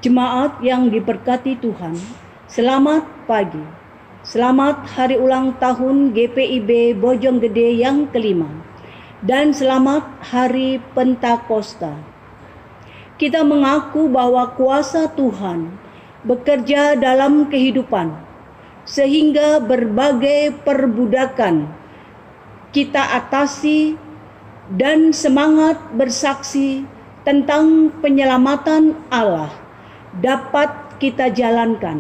Jemaat yang diberkati Tuhan, selamat pagi. Selamat hari ulang tahun GPIB Bojonggede yang kelima. Dan selamat hari Pentakosta. Kita mengaku bahwa kuasa Tuhan bekerja dalam kehidupan, sehingga berbagai perbudakan kita atasi dan semangat bersaksi tentang penyelamatan Allah dapat kita jalankan.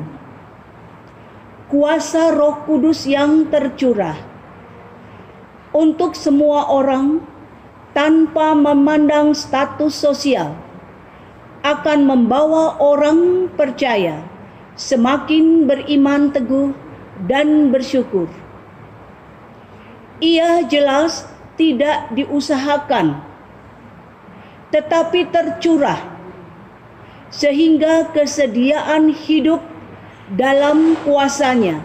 Kuasa Roh Kudus yang tercurah untuk semua orang tanpa memandang status sosial akan membawa orang percaya semakin beriman teguh dan bersyukur. Ia jelas tidak diusahakan, tetapi tercurah sehingga kesediaan hidup dalam kuasanya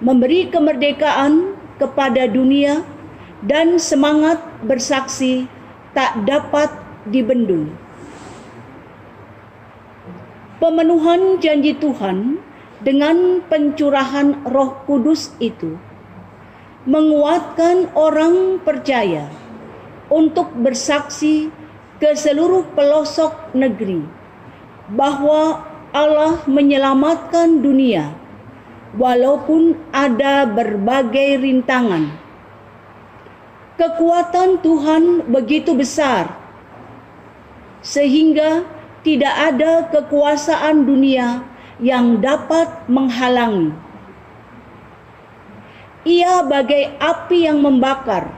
memberi kemerdekaan kepada dunia dan semangat bersaksi tak dapat dibendung. Pemenuhan janji Tuhan dengan pencurahan Roh Kudus itu menguatkan orang percaya untuk bersaksi ke seluruh pelosok negeri bahwa Allah menyelamatkan dunia walaupun ada berbagai rintangan. Kekuatan Tuhan begitu besar sehingga tidak ada kekuasaan dunia yang dapat menghalangi. Ia bagai api yang membakar,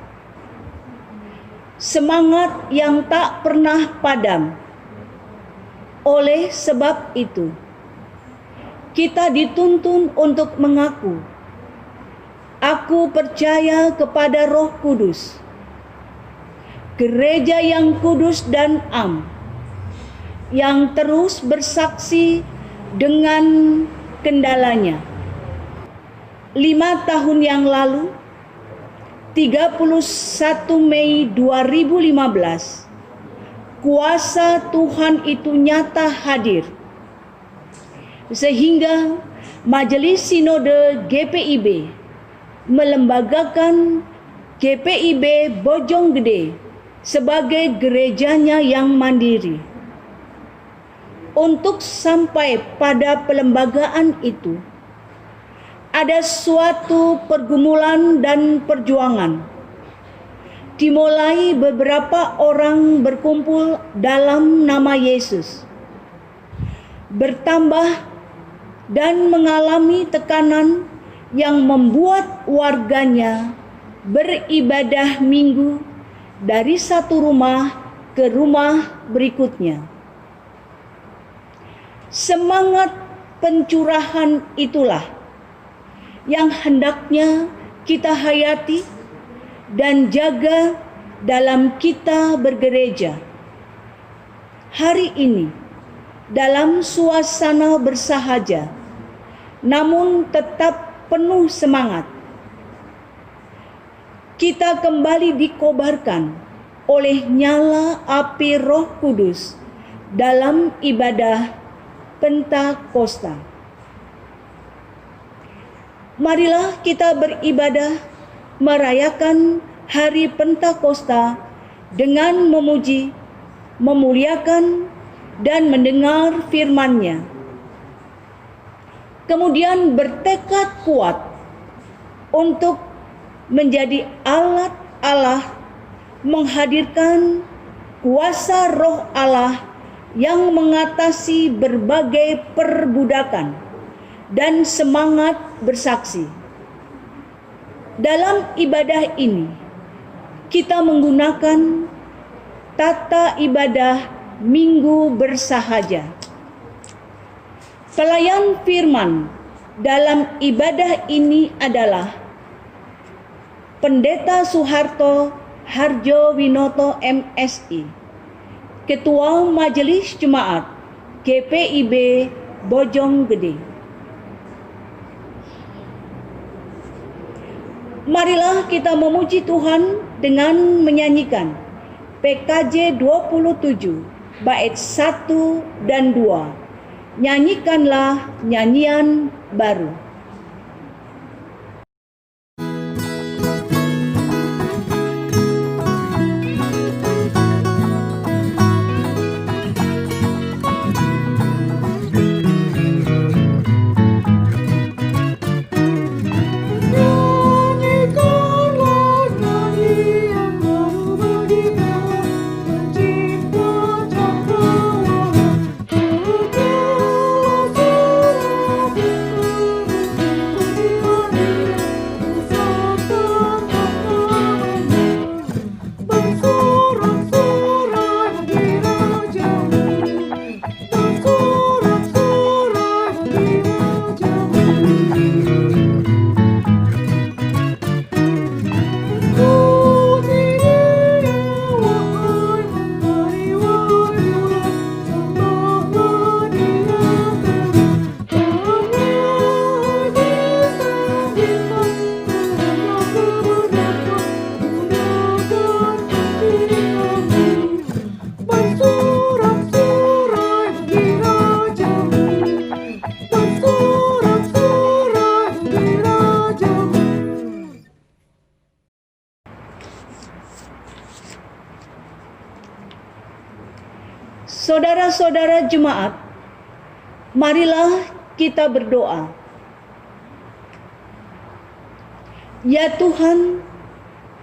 semangat yang tak pernah padam. Oleh sebab itu, kita dituntun untuk mengaku, "Aku percaya kepada Roh Kudus, gereja yang kudus dan am, yang terus bersaksi dengan kendalanya." 5 tahun yang lalu, 31 Mei 2015, kuasa Tuhan itu nyata hadir, sehingga Majelis Sinode GPIB melembagakan GPIB Bojonggede sebagai gerejanya yang mandiri. Untuk sampai pada pelembagaan itu, ada suatu pergumulan dan perjuangan. Dimulai beberapa orang berkumpul dalam nama Yesus, bertambah dan mengalami tekanan yang membuat warganya beribadah minggu dari satu rumah ke rumah berikutnya. Semangat pencurahan itulah yang hendaknya kita hayati dan jaga dalam kita bergereja. Hari ini, dalam suasana bersahaja, namun tetap penuh semangat, kita kembali dikobarkan oleh nyala api Roh Kudus dalam ibadah Pentakosta. Marilah kita beribadah merayakan hari Pentakosta dengan memuji, memuliakan, dan mendengar firman-Nya. Kemudian bertekad kuat untuk menjadi alat Allah menghadirkan kuasa Roh Allah yang mengatasi berbagai perbudakan dan semangat bersaksi. Dalam ibadah ini, kita menggunakan tata ibadah Minggu Bersahaja. Pelayan firman dalam ibadah ini adalah Pendeta Soeharto Harjo Winoto MSI, Ketua Majelis Jemaat GPIB Bojonggede. Marilah kita memuji Tuhan dengan menyanyikan PKJ 27 bait 1 dan 2 Nyanyikanlah nyanyian baru. Saudara-saudara jemaat, marilah kita berdoa. Ya Tuhan,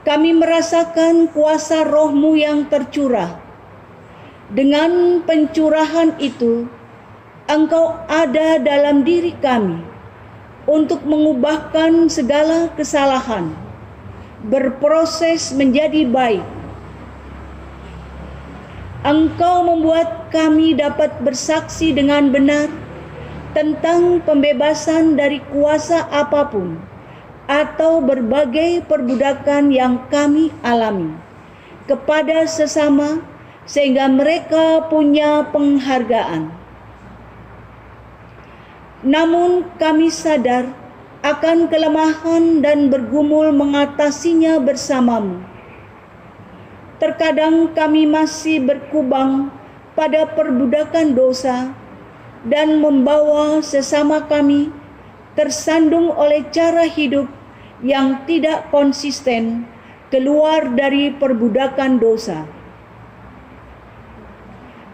kami merasakan kuasa Roh-Mu yang tercurah. Dengan pencurahan itu, Engkau ada dalam diri kami untuk mengubahkan segala kesalahan, berproses menjadi baik. Engkau membuat kami dapat bersaksi dengan benar tentang pembebasan dari kuasa apapun atau berbagai perbudakan yang kami alami kepada sesama, sehingga mereka punya penghargaan. Namun kami sadar akan kelemahan dan bergumul mengatasinya bersamamu. Terkadang kami masih berkubang pada perbudakan dosa dan membawa sesama kami tersandung oleh cara hidup yang tidak konsisten keluar dari perbudakan dosa.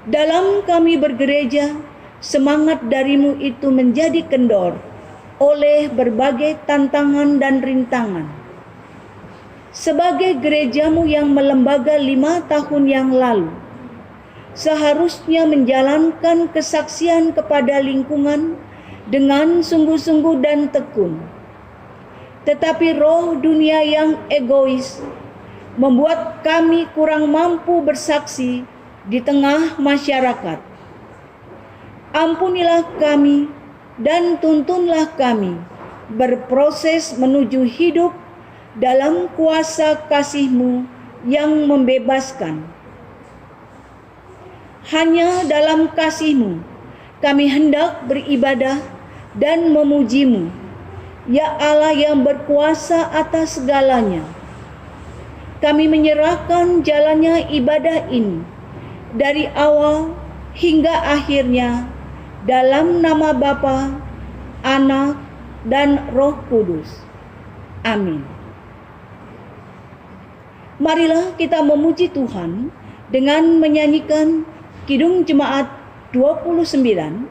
Dalam kami bergereja, semangat darimu itu menjadi kendor oleh berbagai tantangan dan rintangan. Sebagai gerejamu yang melembaga 5 tahun yang lalu, seharusnya menjalankan kesaksian kepada lingkungan dengan sungguh-sungguh dan tekun. Tetapi roh dunia yang egois membuat kami kurang mampu bersaksi di tengah masyarakat. Ampunilah kami dan tuntunlah kami berproses menuju hidup dalam kuasa kasih-Mu yang membebaskan. Hanya dalam kasih-Mu kami hendak beribadah dan memuji-Mu, ya Allah yang berkuasa atas segalanya. Kami menyerahkan jalannya ibadah ini dari awal hingga akhirnya dalam nama Bapa, Anak, dan Roh Kudus. Amin. Marilah kita memuji Tuhan dengan menyanyikan Kidung Jemaat 29,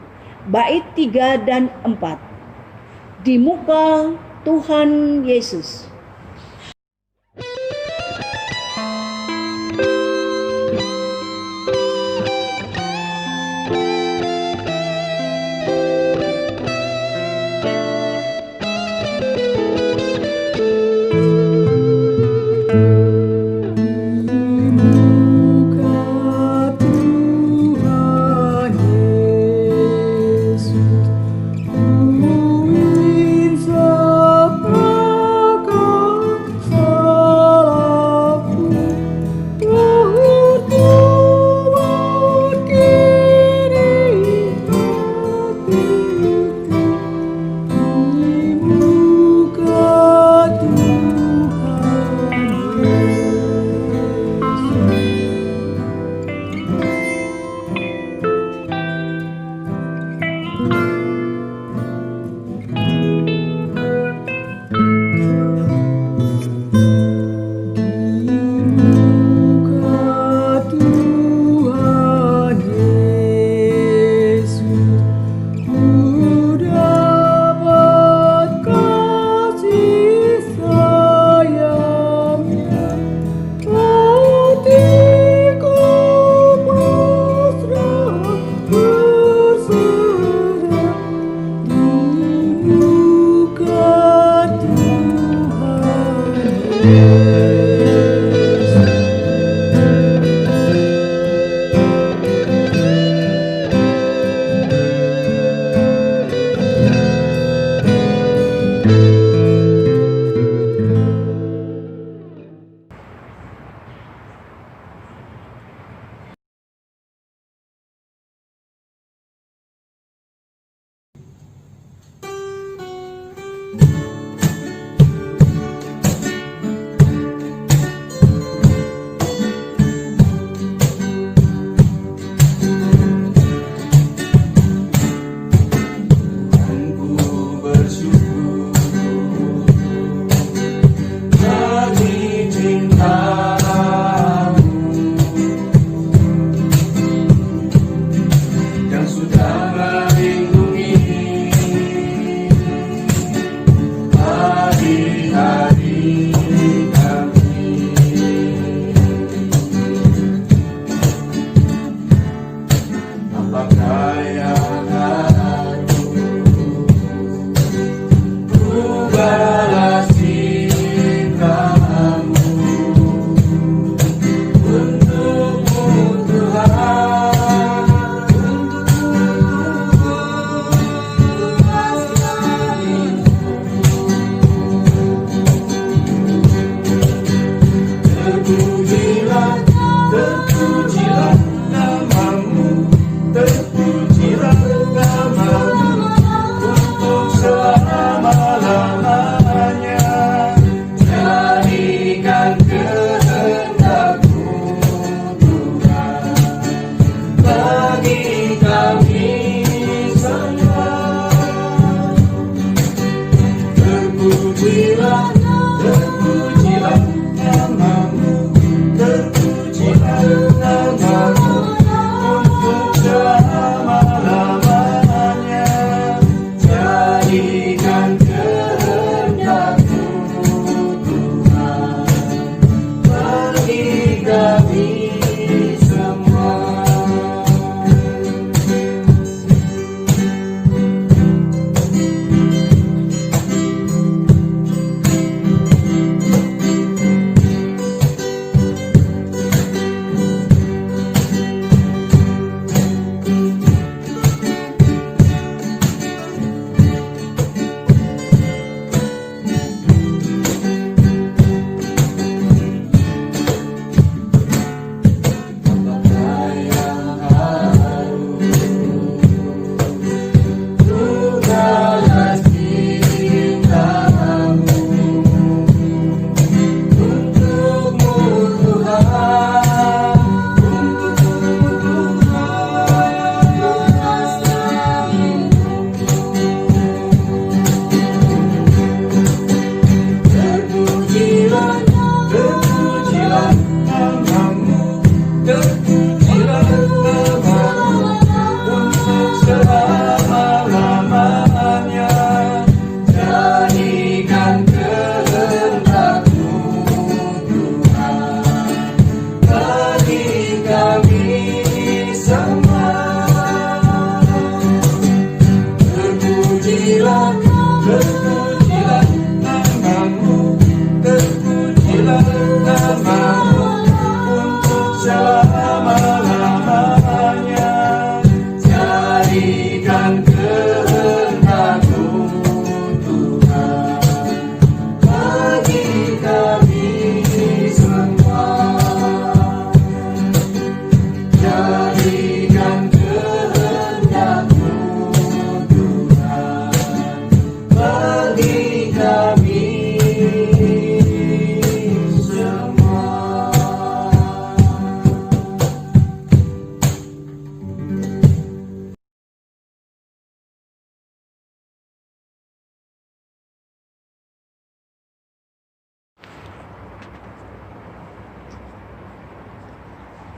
bait 3 dan 4. Di muka Tuhan Yesus. Ku ingin sepakat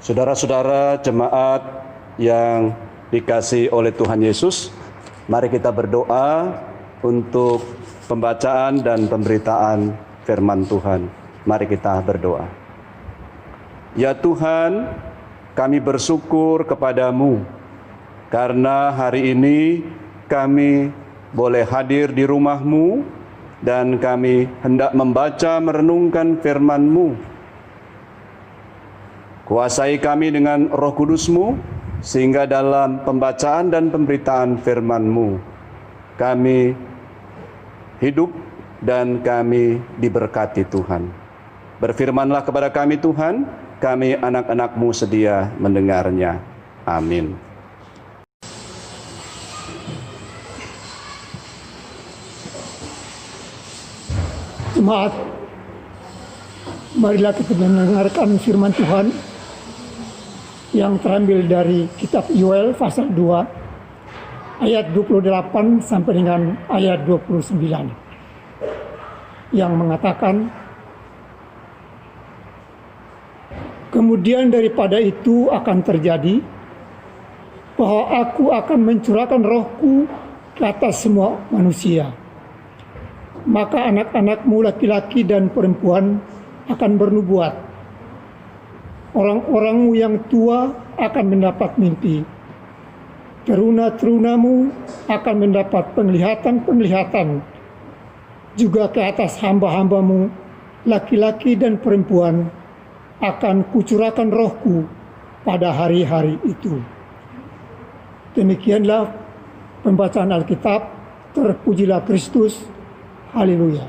Saudara-saudara jemaat yang dikasihi oleh Tuhan Yesus, mari kita berdoa untuk pembacaan dan pemberitaan firman Tuhan. Mari kita berdoa. Ya Tuhan, kami bersyukur kepadamu karena hari ini kami boleh hadir di rumah-Mu dan kami hendak membaca merenungkan firman-Mu. Kuasai kami dengan Roh Kudus-Mu, sehingga dalam pembacaan dan pemberitaan firman-Mu, kami hidup dan kami diberkati Tuhan. Berfirmanlah kepada kami Tuhan, kami anak-anak-Mu sedia mendengarnya. Amin. Jemaat, marilah kita mendengarkan firman Tuhan yang terambil dari kitab Yoel pasal 2 ayat 28 sampai dengan ayat 29 yang mengatakan, kemudian daripada itu akan terjadi bahwa aku akan mencurahkan rohku ke atas semua manusia. Maka anak-anakmu laki-laki dan perempuan akan bernubuat. Orang-orangmu yang tua akan mendapat mimpi. Teruna-terunamu akan mendapat penglihatan-penglihatan. Juga ke atas hamba-hambamu, laki-laki dan perempuan, akan kucurahkan rohku pada hari-hari itu. Demikianlah pembacaan Alkitab. Terpujilah Kristus. Haleluya.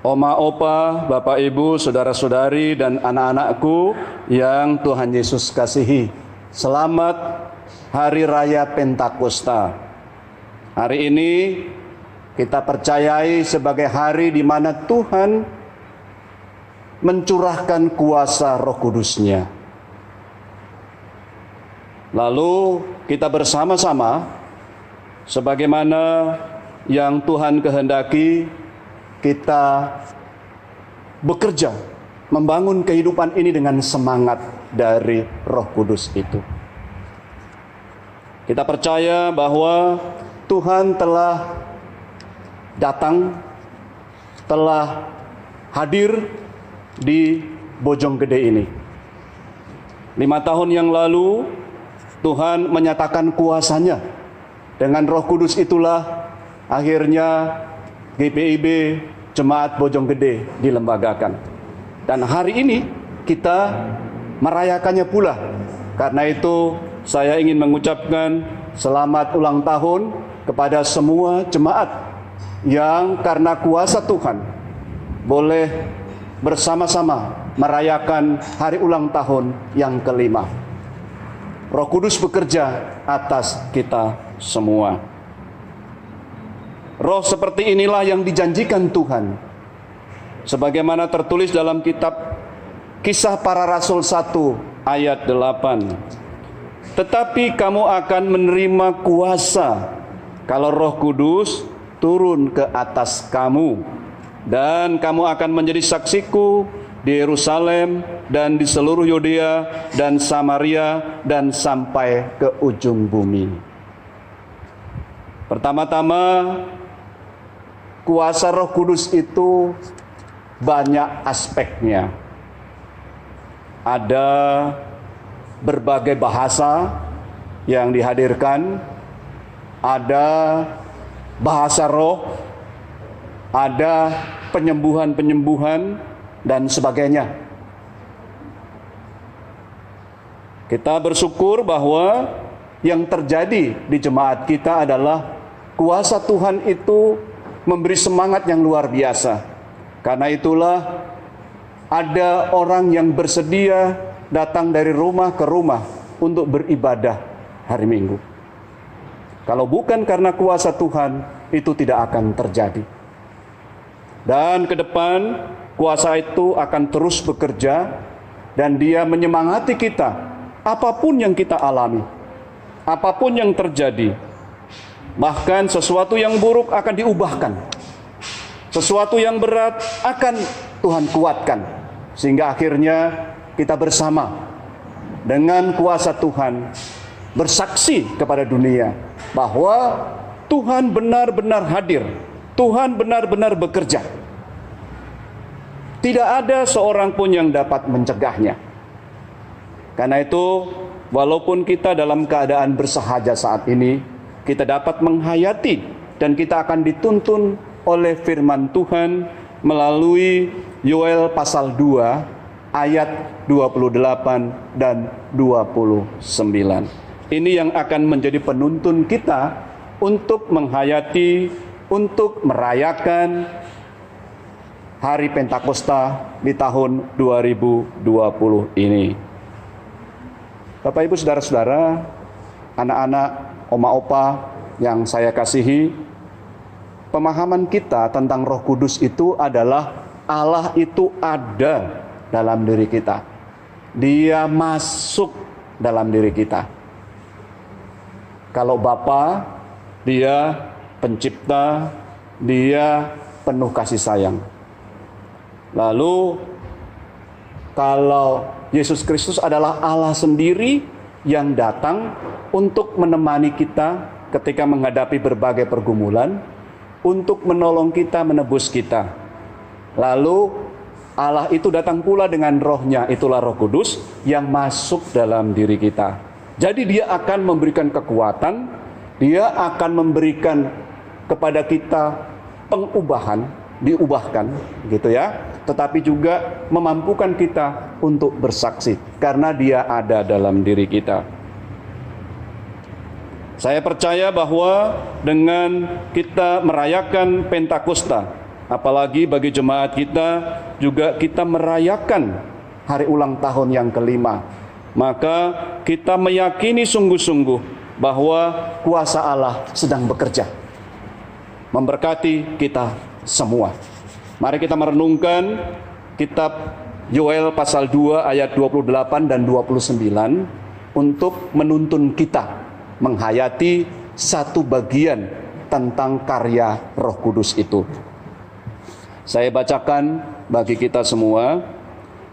Oma, opa, bapak, ibu, saudara-saudari, dan anak-anakku yang Tuhan Yesus kasihi. Selamat Hari Raya Pentakosta. Hari ini kita percayai sebagai hari di mana Tuhan mencurahkan kuasa Roh Kudus-Nya. Lalu kita bersama-sama, sebagaimana yang Tuhan kehendaki, kita bekerja membangun kehidupan ini dengan semangat dari Roh Kudus itu. Kita percaya bahwa Tuhan telah datang, telah hadir di Bojonggede ini. 5 tahun yang lalu Tuhan menyatakan kuasa-Nya. Dengan Roh Kudus itulah akhirnya GPIB Jemaat Bojonggede dilembagakan. Dan hari ini kita merayakannya pula. Karena itu saya ingin mengucapkan selamat ulang tahun kepada semua jemaat yang karena kuasa Tuhan boleh bersama-sama merayakan hari ulang tahun yang ke-5. Roh Kudus bekerja atas kita semua. Roh seperti inilah yang dijanjikan Tuhan. Sebagaimana tertulis dalam kitab Kisah Para Rasul 1 ayat 8. Tetapi kamu akan menerima kuasa kalau Roh Kudus turun ke atas kamu. Dan kamu akan menjadi saksiku di Yerusalem dan di seluruh Yudea dan Samaria dan sampai ke ujung bumi. Pertama-tama, kuasa Roh Kudus itu banyak aspeknya. Ada berbagai bahasa yang dihadirkan, ada bahasa roh, ada penyembuhan-penyembuhan, dan sebagainya. Kita bersyukur bahwa yang terjadi di jemaat kita adalah kuasa Tuhan itu memberi semangat yang luar biasa. Karena itulah ada orang yang bersedia datang dari rumah ke rumah untuk beribadah hari Minggu. Kalau bukan karena kuasa Tuhan, itu tidak akan terjadi. Dan ke depan, kuasa itu akan terus bekerja, dan Dia menyemangati kita, apapun yang kita alami, apapun yang terjadi. Bahkan sesuatu yang buruk akan diubahkan, sesuatu yang berat akan Tuhan kuatkan, sehingga akhirnya kita bersama dengan kuasa Tuhan bersaksi kepada dunia bahwa Tuhan benar-benar hadir, Tuhan benar-benar bekerja. Tidak ada seorang pun yang dapat mencegahnya. Karena itu, walaupun kita dalam keadaan bersahaja saat ini, kita dapat menghayati dan kita akan dituntun oleh firman Tuhan melalui Yoel pasal 2 ayat 28 dan 29. Ini yang akan menjadi penuntun kita untuk menghayati, untuk merayakan Hari Pentakosta di tahun 2020 ini. Bapak Ibu Saudara-saudara, anak-anak, oma opa yang saya kasihi, pemahaman kita tentang Roh Kudus itu adalah Allah itu ada dalam diri kita. Dia masuk dalam diri kita. Kalau Bapa, Dia pencipta, Dia penuh kasih sayang. Lalu kalau Yesus Kristus adalah Allah sendiri yang datang untuk menemani kita ketika menghadapi berbagai pergumulan, untuk menolong kita, menebus kita. Lalu Allah itu datang pula dengan rohnya, itulah Roh Kudus yang masuk dalam diri kita. Jadi Dia akan memberikan kekuatan, Dia akan memberikan kepada kita pengubahan, diubahkan gitu ya, tetapi juga memampukan kita untuk bersaksi karena Dia ada dalam diri kita. Saya percaya bahwa dengan kita merayakan Pentakosta, apalagi bagi jemaat kita juga kita merayakan hari ulang tahun yang kelima, maka kita meyakini sungguh-sungguh bahwa kuasa Allah sedang bekerja memberkati kita semua. Mari kita merenungkan kitab Yoel pasal 2 ayat 28 dan 29 untuk menuntun kita menghayati satu bagian tentang karya Roh Kudus itu. Saya bacakan bagi kita semua.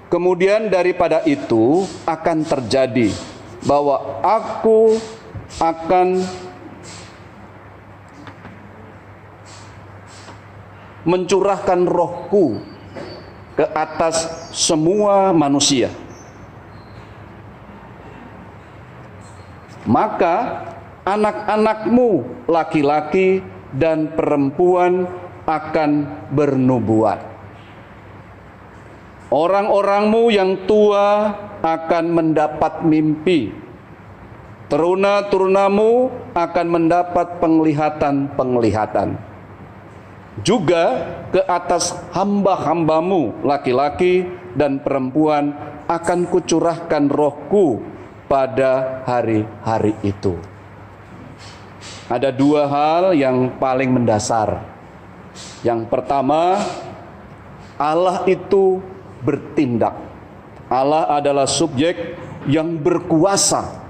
Kemudian daripada itu akan terjadi bahwa aku akan mencurahkan rohku ke atas semua manusia. Maka anak-anakmu laki-laki dan perempuan akan bernubuat. Orang-orangmu yang tua akan mendapat mimpi. Teruna-terunamu akan mendapat penglihatan-penglihatan. Juga ke atas hamba-hambamu laki-laki dan perempuan akan kucurahkan rohku pada hari-hari itu. Ada dua hal yang paling mendasar. Yang pertama, Allah itu bertindak. Allah adalah subjek yang berkuasa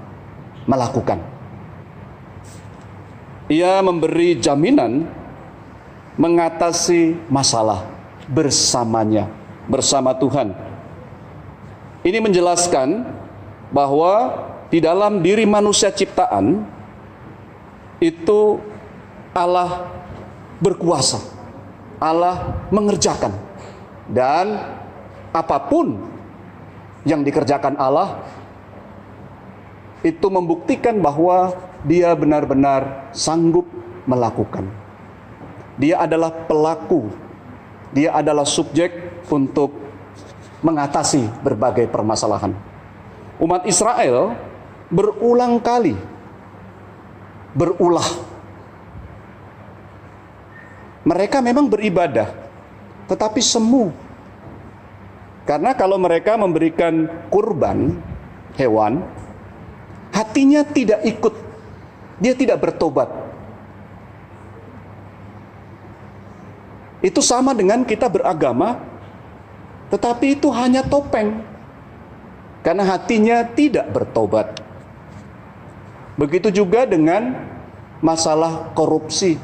melakukan. Ia memberi jaminan mengatasi masalah bersamanya, bersama Tuhan. Ini menjelaskan bahwa di dalam diri manusia ciptaan itu Allah berkuasa, Allah mengerjakan, dan apapun yang dikerjakan Allah itu membuktikan bahwa Dia benar-benar sanggup melakukan. Dia adalah pelaku, Dia adalah subjek untuk mengatasi berbagai permasalahan. Umat Israel berulang kali berulah. Mereka memang beribadah, tetapi semu. Karena kalau mereka memberikan kurban hewan, hatinya tidak ikut dia tidak bertobat. Itu sama dengan kita beragama, tetapi itu hanya topeng, karena hatinya tidak bertobat. Begitu juga dengan masalah korupsi,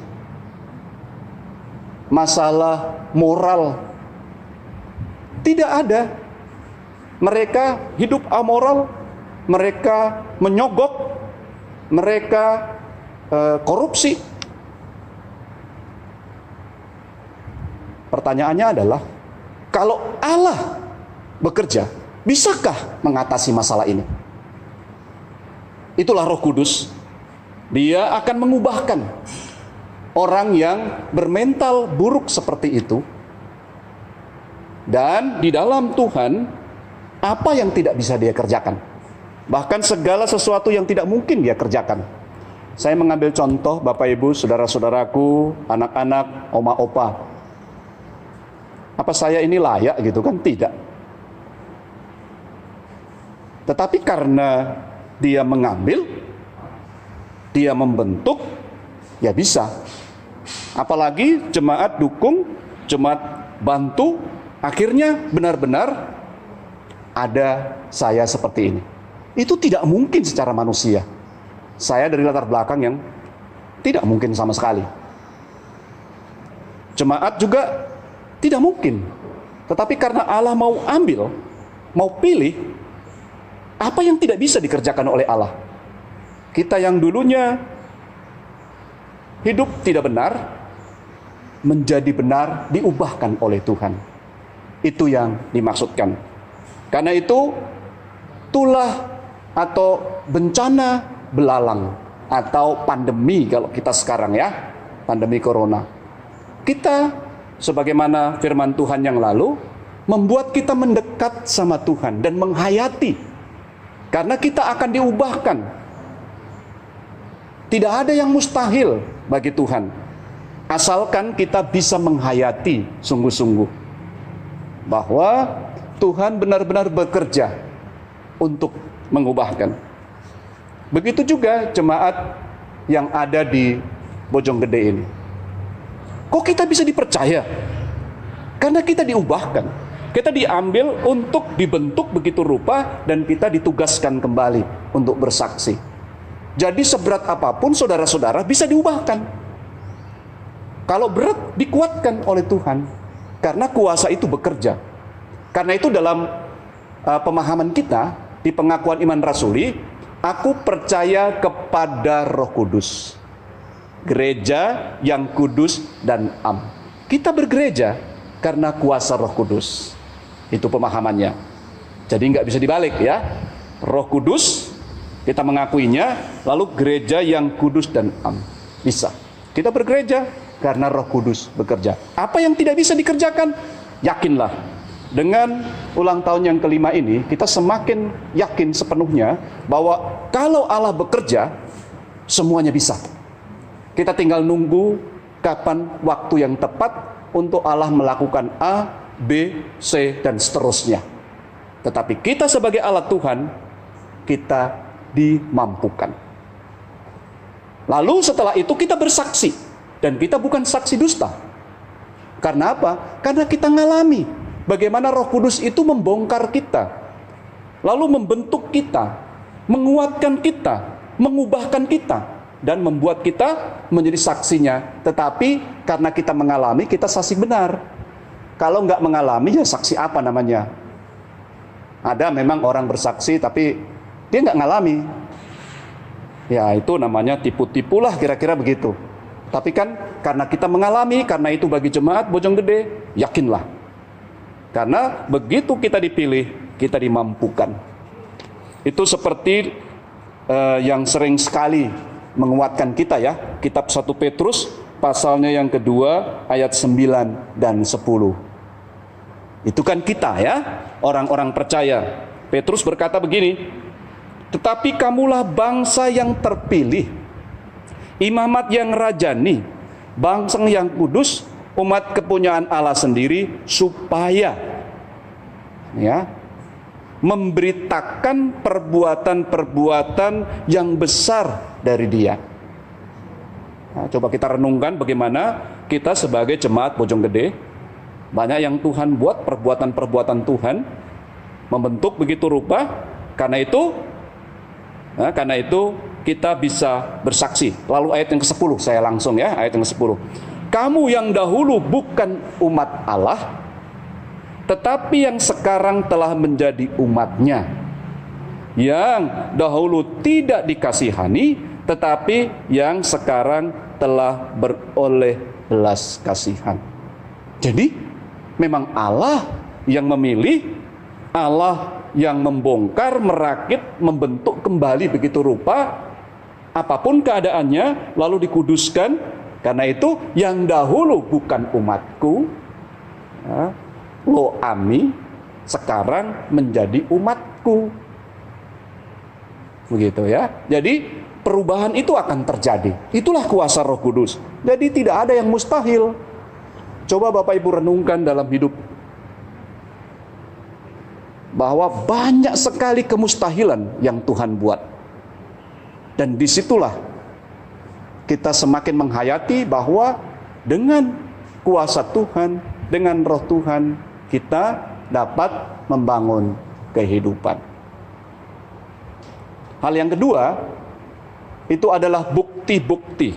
masalah moral. Tidak ada. Mereka hidup amoral, mereka menyogok, mereka korupsi. Pertanyaannya adalah, kalau Allah bekerja, bisakah mengatasi masalah ini? Itulah Roh Kudus. Dia akan mengubahkan orang yang bermental buruk seperti itu. Dan di dalam Tuhan, apa yang tidak bisa dia kerjakan? Bahkan segala sesuatu yang tidak mungkin dia kerjakan. Saya mengambil contoh Bapak Ibu, saudara-saudaraku, anak-anak, oma opa. Apa saya ini layak gitu kan? Tidak. Tetapi karena dia mengambil, dia membentuk, ya bisa. Apalagi jemaat dukung, jemaat bantu, akhirnya benar-benar ada saya seperti ini. Itu tidak mungkin secara manusia. Saya dari latar belakang yang tidak mungkin sama sekali. Jemaat juga tidak mungkin. Tetapi karena Allah mau ambil, mau pilih, apa yang tidak bisa dikerjakan oleh Allah? Kita yang dulunya hidup tidak benar, menjadi benar, diubahkan oleh Tuhan. Itu yang dimaksudkan. Karena itu, tulah atau bencana belalang atau pandemi kalau kita sekarang ya, pandemi corona. Kita sebagaimana firman Tuhan yang lalu membuat kita mendekat sama Tuhan dan menghayati, karena kita akan diubahkan. Tidak ada yang mustahil bagi Tuhan, asalkan kita bisa menghayati sungguh-sungguh bahwa Tuhan benar-benar bekerja untuk mengubahkan. Begitu juga jemaat yang ada di Bojonggede ini. Kok kita bisa dipercaya? Karena kita diubahkan. Kita diambil untuk dibentuk begitu rupa dan kita ditugaskan kembali untuk bersaksi. Jadi seberat apapun saudara-saudara bisa diubahkan. Kalau berat dikuatkan oleh Tuhan. Karena kuasa itu bekerja. Karena itu dalam pemahaman kita di pengakuan iman rasuli, aku percaya kepada Roh Kudus, gereja yang kudus dan am. Kita bergereja karena kuasa Roh Kudus. Itu pemahamannya. Jadi nggak bisa dibalik ya. Roh Kudus, kita mengakuinya, lalu gereja yang kudus dan am. Bisa. Kita bergereja karena Roh Kudus bekerja. Apa yang tidak bisa dikerjakan? Yakinlah. Dengan ulang tahun yang kelima ini, kita semakin yakin sepenuhnya bahwa kalau Allah bekerja, semuanya bisa. Kita tinggal nunggu kapan waktu yang tepat untuk Allah melakukan A, B, C, dan seterusnya. Tetapi kita sebagai alat Tuhan, kita dimampukan. Lalu setelah itu kita bersaksi. Dan kita bukan saksi dusta. Karena apa? Karena kita ngalami bagaimana Roh Kudus itu membongkar kita, lalu membentuk kita, menguatkan kita, mengubahkan kita, dan membuat kita menjadi saksinya. Tetapi karena kita mengalami, kita saksi benar. Kalau nggak mengalami, ya saksi apa namanya? Ada memang orang bersaksi, tapi dia nggak ngalami. Ya itu namanya tipu-tipulah, kira-kira begitu. Tapi kan karena kita mengalami, karena itu bagi jemaat Bojonggede, yakinlah. Karena begitu kita dipilih, kita dimampukan. Itu seperti yang sering sekali menguatkan kita ya. Kitab 1 Petrus pasalnya yang kedua ayat 9 dan 10. Itu kan kita ya, orang-orang percaya. Petrus berkata begini, tetapi kamulah bangsa yang terpilih, imamat yang rajani, bangsa yang kudus, umat kepunyaan Allah sendiri, supaya ya memberitakan perbuatan-perbuatan yang besar dari Dia. Nah, coba kita renungkan bagaimana kita sebagai jemaat Bojonggede, banyak yang Tuhan buat perbuatan-perbuatan Tuhan, membentuk begitu rupa. Karena itu kita bisa bersaksi. Lalu ayat yang ke-10, saya langsung ya, ayat yang ke-10. Kamu yang dahulu bukan umat Allah, tetapi yang sekarang telah menjadi umatnya. Yang dahulu tidak dikasihani, tetapi yang sekarang telah beroleh belas kasihan. Jadi memang Allah yang memilih, Allah yang membongkar, merakit, membentuk kembali begitu rupa apapun keadaannya, lalu dikuduskan. Karena itu yang dahulu bukan umatku, lo ami, sekarang menjadi umatku. Begitu ya. Jadi perubahan itu akan terjadi. Itulah kuasa Roh Kudus. Jadi tidak ada yang mustahil. Coba Bapak Ibu renungkan dalam hidup, bahwa banyak sekali kemustahilan yang Tuhan buat. Dan disitulah kita semakin menghayati bahwa dengan kuasa Tuhan, dengan Roh Tuhan, kita dapat membangun kehidupan. Hal yang kedua, itu adalah bukti-bukti.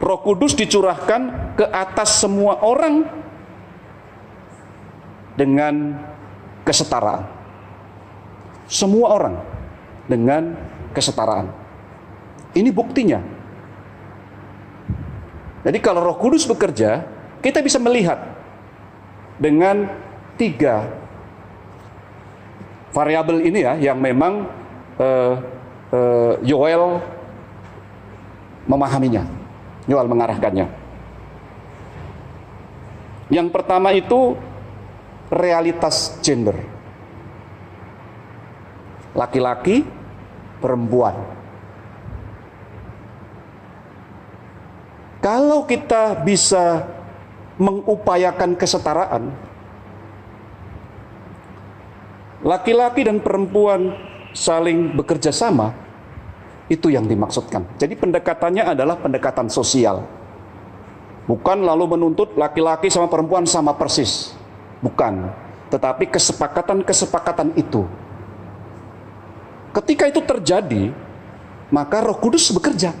Roh Kudus dicurahkan ke atas semua orang dengan kesetaraan. Semua orang dengan kesetaraan. Ini buktinya. Jadi kalau Roh Kudus bekerja, kita bisa melihat dengan 3 variabel ini ya, yang memang Yoel memahaminya, Yoel mengarahkannya. Yang pertama itu realitas gender. Laki-laki, perempuan. Kalau kita bisa mengupayakan kesetaraan, laki-laki dan perempuan saling bekerja sama, itu yang dimaksudkan. Jadi pendekatannya adalah pendekatan sosial. Bukan lalu menuntut laki-laki sama perempuan sama persis. Bukan. Tetapi kesepakatan-kesepakatan itu. Ketika itu terjadi, maka Roh Kudus bekerja.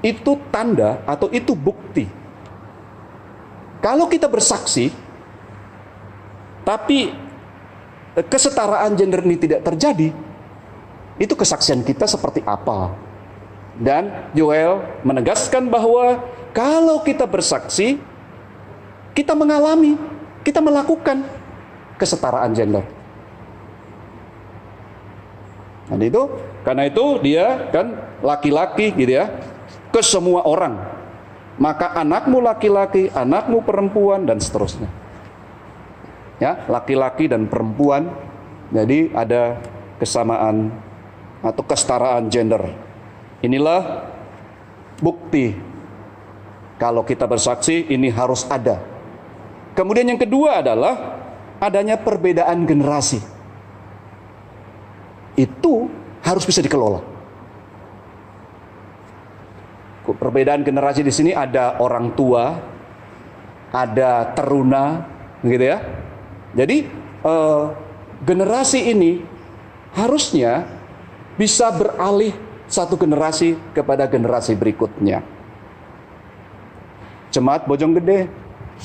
Itu tanda atau itu bukti. Kalau kita bersaksi, tapi kesetaraan gender ini tidak terjadi, itu kesaksian kita seperti apa? Dan Yoel menegaskan bahwa kalau kita bersaksi, kita mengalami, kita melakukan kesetaraan gender. Dan itu, karena itu dia kan laki-laki gitu ya, ke semua orang. Maka anakmu laki-laki, anakmu perempuan, dan seterusnya. Ya, laki-laki dan perempuan, jadi ada kesamaan atau kesetaraan gender. Inilah bukti kalau kita bersaksi ini harus ada. Kemudian yang kedua adalah adanya perbedaan generasi. Itu harus bisa dikelola. Perbedaan generasi di sini ada orang tua, ada teruna, gitu ya. Jadi generasi ini harusnya bisa beralih satu generasi kepada generasi berikutnya. Jemaat Bojonggede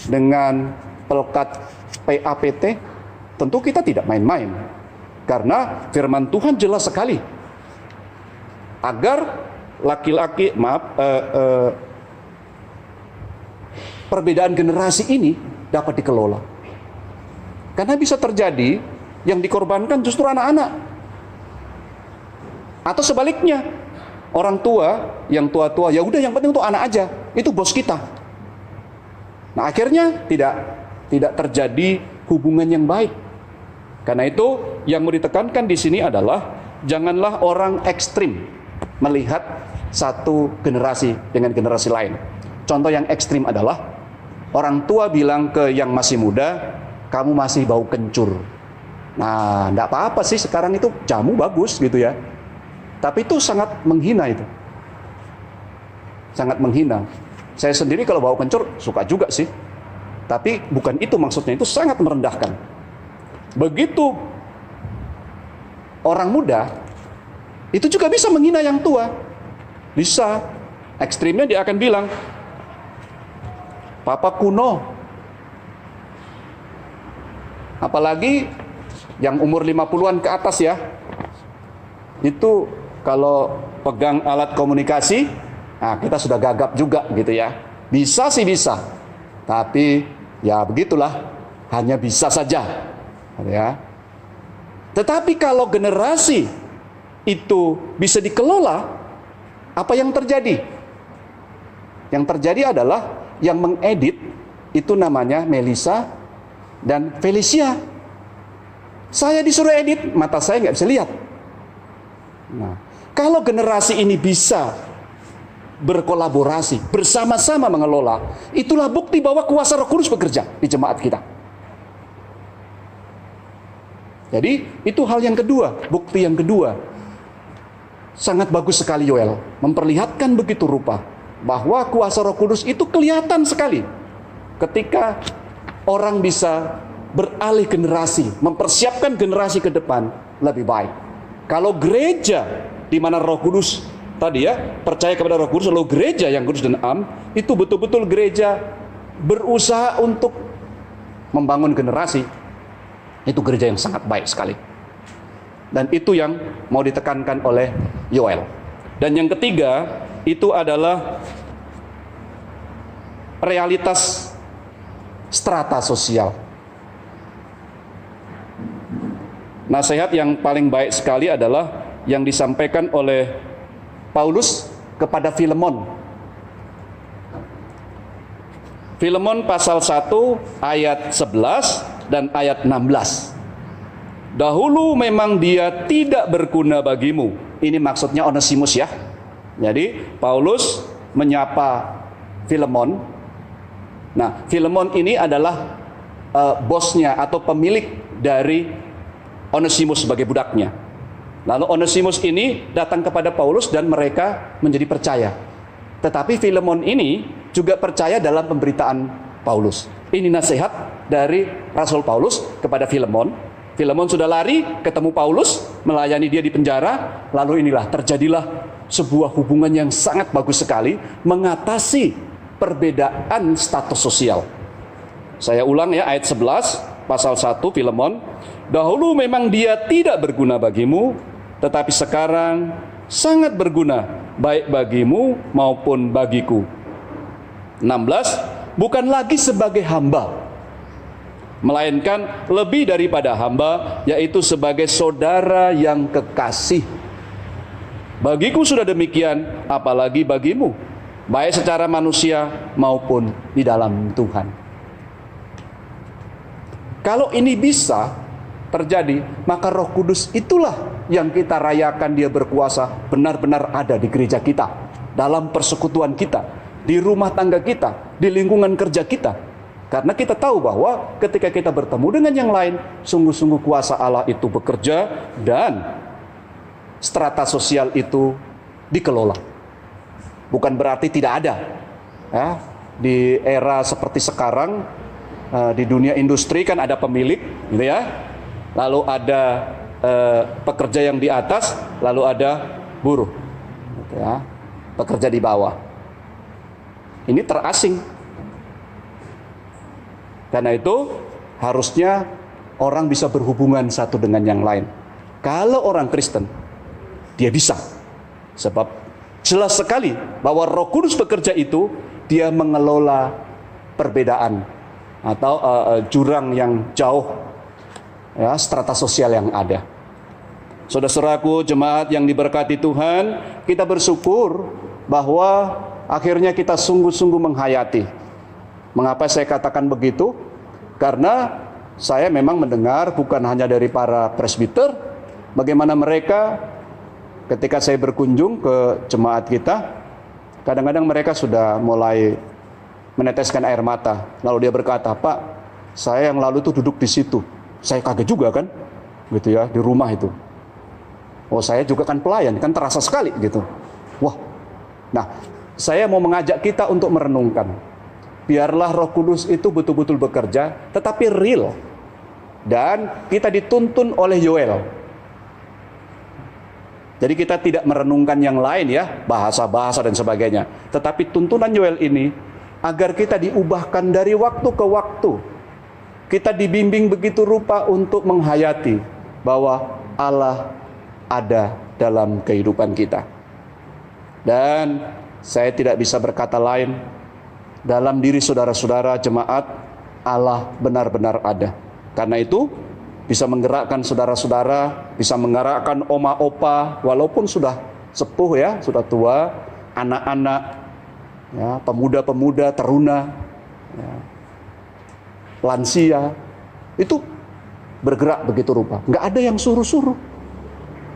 dengan pelkat PAPT, tentu kita tidak main-main. Karena firman Tuhan jelas sekali. Agar perbedaan generasi ini dapat dikelola. Karena bisa terjadi yang dikorbankan justru anak-anak. Atau sebaliknya, orang tua yang tua-tua, ya udah yang penting untuk anak aja, itu bos kita. Nah, akhirnya tidak terjadi hubungan yang baik. Karena itu yang mau ditekankan di sini adalah janganlah orang ekstrim melihat satu generasi dengan generasi lain. Contoh yang ekstrim adalah orang tua bilang ke yang masih muda, kamu masih bau kencur. Nah, enggak apa-apa sih, sekarang itu jamu bagus gitu ya. Tapi itu sangat menghina itu. sangat menghina. Saya sendiri kalau bau kencur suka juga sih. Tapi bukan itu maksudnya, itu sangat merendahkan. Begitu orang muda, itu juga bisa menghina yang tua. Bisa. Ekstrimnya dia akan bilang, Papa kuno. Apalagi yang umur 50-an ke atas ya. Itu kalau pegang alat komunikasi, nah kita sudah gagap juga gitu ya. Bisa sih bisa. Tapi ya begitulah, hanya bisa saja. Ya. Tetapi kalau generasi itu bisa dikelola, apa yang terjadi? Yang terjadi adalah yang mengedit itu namanya Melissa dan Felicia. Saya disuruh edit, mata saya nggak bisa lihat. Nah, kalau generasi ini bisa berkolaborasi, bersama-sama mengelola, itulah bukti bahwa kuasa Roh Kudus bekerja di jemaat kita. Jadi itu hal yang kedua, bukti yang kedua. Sangat bagus sekali Yoel, memperlihatkan begitu rupa bahwa kuasa Roh Kudus itu kelihatan sekali ketika orang bisa beralih generasi, mempersiapkan generasi ke depan lebih baik. Kalau gereja di mana Roh Kudus tadi ya, percaya kepada Roh Kudus, lalu gereja yang kudus dan am, itu betul-betul gereja berusaha untuk membangun generasi. Itu gereja yang sangat baik sekali. Dan itu yang mau ditekankan oleh Yoel. Dan yang ketiga, itu adalah realitas strata sosial. Nasihat yang paling baik sekali adalah yang disampaikan oleh Paulus kepada Filemon. Filemon pasal 1 ayat 11 dan ayat 16. Dahulu memang dia tidak berguna bagimu. Ini maksudnya Onesimus ya. Jadi Paulus menyapa Filemon. Nah, Filemon ini adalah bosnya atau pemilik dari Onesimus sebagai budaknya. Lalu Onesimus ini datang kepada Paulus dan mereka menjadi percaya. Tetapi Filemon ini juga percaya dalam pemberitaan Paulus. Ini nasihat dari Rasul Paulus kepada Filemon. Filemon sudah lari ketemu Paulus, melayani dia di penjara. Lalu inilah terjadilah sebuah hubungan yang sangat bagus sekali, mengatasi perbedaan status sosial. Saya ulang ya, ayat 11 pasal 1 Filemon. Dahulu memang dia tidak berguna bagimu, tetapi sekarang sangat berguna, baik bagimu maupun bagiku. 16, bukan lagi sebagai hamba, melainkan lebih daripada hamba, yaitu sebagai saudara yang kekasih. Bagiku sudah demikian, apalagi bagimu, baik secara manusia maupun di dalam Tuhan. Kalau ini bisa terjadi, maka Roh Kudus itulah yang kita rayakan dia berkuasa benar-benar ada di gereja kita, dalam persekutuan kita, di rumah tangga kita, di lingkungan kerja kita. Karena kita tahu bahwa ketika kita bertemu dengan yang lain, sungguh-sungguh kuasa Allah itu bekerja dan strata sosial itu dikelola. Bukan berarti tidak ada. Ya, di era seperti sekarang, di dunia industri kan ada pemilik, gitu ya. Lalu ada pekerja yang di atas, lalu ada buruh, gitu ya, pekerja di bawah. Ini terasing. Karena itu harusnya orang bisa berhubungan satu dengan yang lain. Kalau orang Kristen, dia bisa. Sebab jelas sekali bahwa Roh Kudus bekerja itu, dia mengelola perbedaan atau jurang yang jauh, ya, strata sosial yang ada. Saudara-saudaraku, jemaat yang diberkati Tuhan, kita bersyukur bahwa akhirnya kita sungguh-sungguh menghayati. Mengapa saya katakan begitu? Karena saya memang mendengar bukan hanya dari para presbiter, bagaimana mereka ketika saya berkunjung ke jemaat kita, kadang-kadang mereka sudah mulai meneteskan air mata. Lalu dia berkata, Pak, saya yang lalu itu duduk di situ. Saya kaget juga kan, gitu ya, di rumah itu. Oh, saya juga kan pelayan, kan terasa sekali gitu. Wah, nah saya mau mengajak kita untuk merenungkan. Biarlah Roh Kudus itu betul-betul bekerja, tetapi real. Dan kita dituntun oleh Yoel. Jadi kita tidak merenungkan yang lain ya, bahasa-bahasa dan sebagainya. Tetapi tuntunan Yoel ini, agar kita diubahkan dari waktu ke waktu. Kita dibimbing begitu rupa untuk menghayati bahwa Allah ada dalam kehidupan kita. Dan saya tidak bisa berkata lain, dalam diri saudara-saudara jemaat, Allah benar-benar ada. Karena itu, bisa menggerakkan saudara-saudara, bisa menggerakkan oma opa, walaupun sudah sepuh ya, sudah tua, anak-anak, ya, pemuda-pemuda, teruna, ya, lansia, itu bergerak begitu rupa. Nggak ada yang suruh-suruh.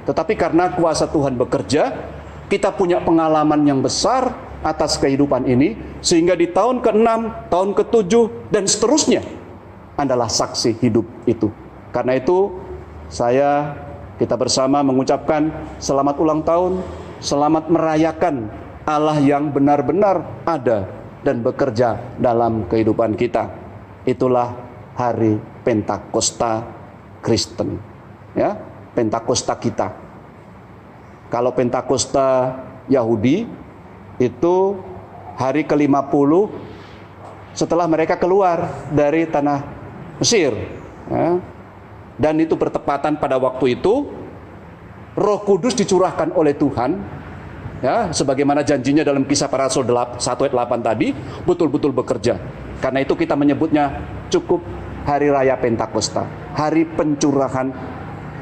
Tetapi karena kuasa Tuhan bekerja, kita punya pengalaman yang besar atas kehidupan ini, sehingga di tahun ke-6, tahun ke-7, dan seterusnya adalah saksi hidup itu. Karena itu, kita bersama mengucapkan selamat ulang tahun, selamat merayakan Allah yang benar-benar ada dan bekerja dalam kehidupan kita. Itulah hari Pentakosta Kristen, ya, Pentakosta kita. Kalau Pentakosta Yahudi itu hari ke-50 setelah mereka keluar dari tanah Mesir, ya. Dan itu bertepatan pada waktu itu Roh Kudus dicurahkan oleh Tuhan, ya, sebagaimana janjinya dalam Kisah Para Rasul 1 ayat 8 tadi, betul-betul bekerja. Karena itu kita menyebutnya cukup hari raya Pentakosta, hari pencurahan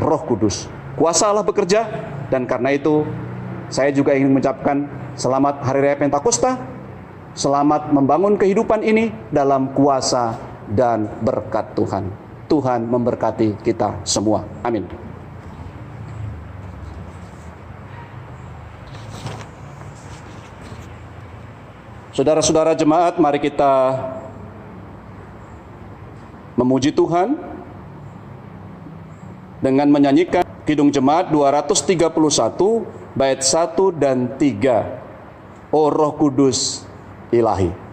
Roh Kudus. Kuasa Allah bekerja, dan karena itu saya juga ingin mengucapkan selamat hari raya Pentakosta, selamat membangun kehidupan ini dalam kuasa dan berkat Tuhan. Tuhan memberkati kita semua. Amin. Saudara-saudara jemaat, mari kita memuji Tuhan dengan menyanyikan Kidung Jemaat 231 bait 1 dan 3. O Roh Kudus Ilahi.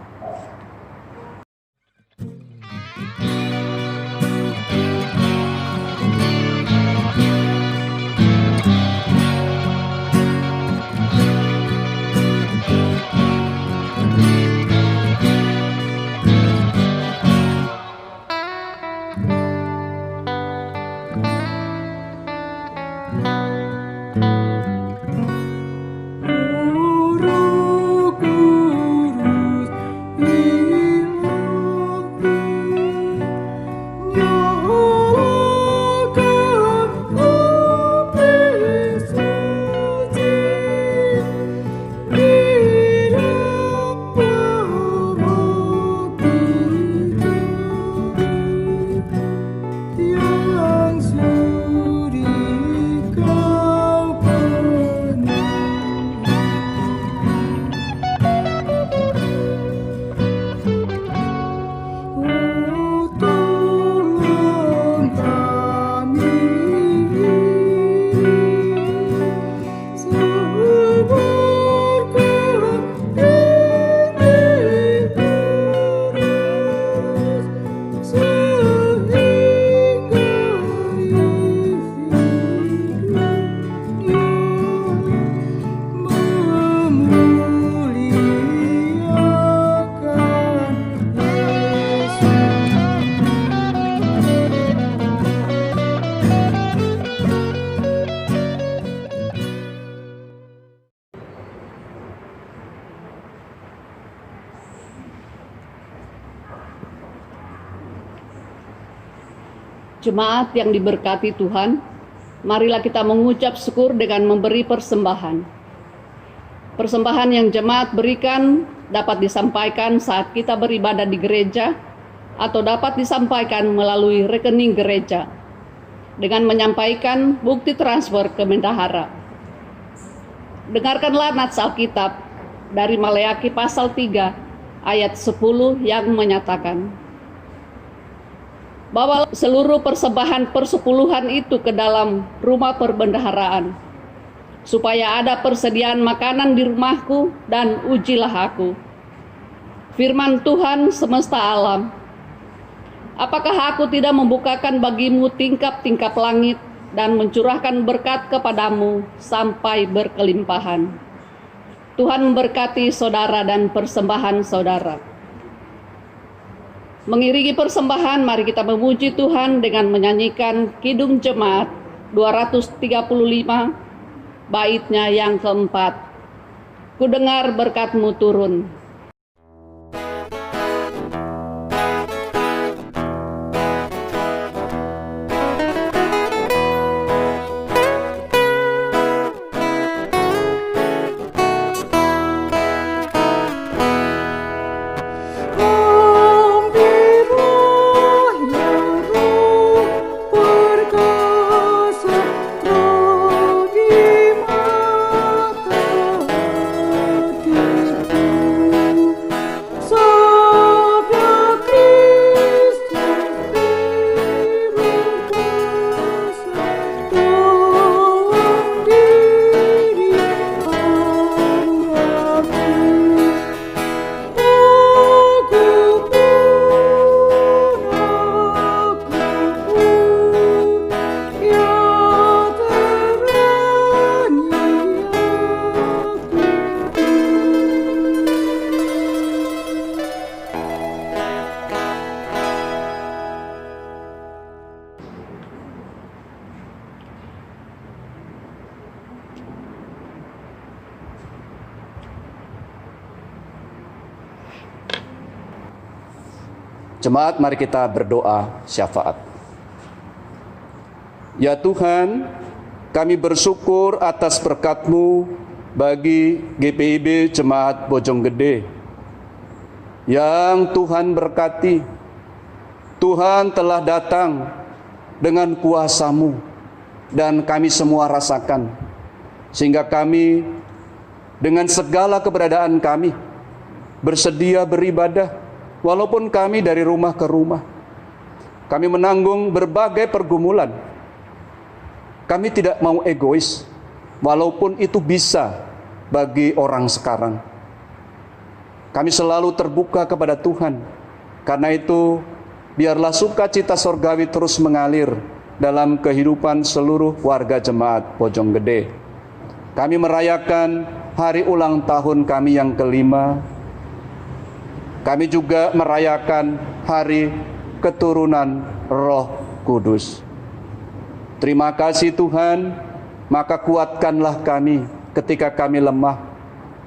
Jemaat yang diberkati Tuhan, marilah kita mengucap syukur dengan memberi persembahan. Persembahan yang jemaat berikan dapat disampaikan saat kita beribadah di gereja atau dapat disampaikan melalui rekening gereja dengan menyampaikan bukti transfer ke bendahara. Dengarkanlah nats Alkitab dari Maleakhi pasal 3 ayat 10 yang menyatakan, bawa seluruh persembahan persepuluhan itu ke dalam rumah perbendaharaan, supaya ada persediaan makanan di rumahku, dan ujilah aku. Firman Tuhan semesta alam, apakah aku tidak membukakan bagimu tingkap-tingkap langit dan mencurahkan berkat kepadamu sampai berkelimpahan? Tuhan memberkati saudara dan persembahan saudara. Mengiringi persembahan, mari kita memuji Tuhan dengan menyanyikan Kidung Jemaat 235, baitnya yang keempat. Ku dengar berkat-Mu turun. Jemaat, mari kita berdoa syafaat. Ya Tuhan, kami bersyukur atas berkat-Mu bagi GPIB Jemaat Bojonggede yang Tuhan berkati. Tuhan telah datang dengan kuasa-Mu dan kami semua rasakan, sehingga kami dengan segala keberadaan kami bersedia beribadah. Walaupun kami dari rumah ke rumah, kami menanggung berbagai pergumulan. Kami tidak mau egois, walaupun itu bisa bagi orang sekarang. Kami selalu terbuka kepada Tuhan. Karena itu, biarlah sukacita sorgawi terus mengalir dalam kehidupan seluruh warga Jemaat Bojonggede. Kami merayakan hari ulang tahun kami yang kelima. Kami juga merayakan hari keturunan Roh Kudus. Terima kasih Tuhan, maka kuatkanlah kami ketika kami lemah.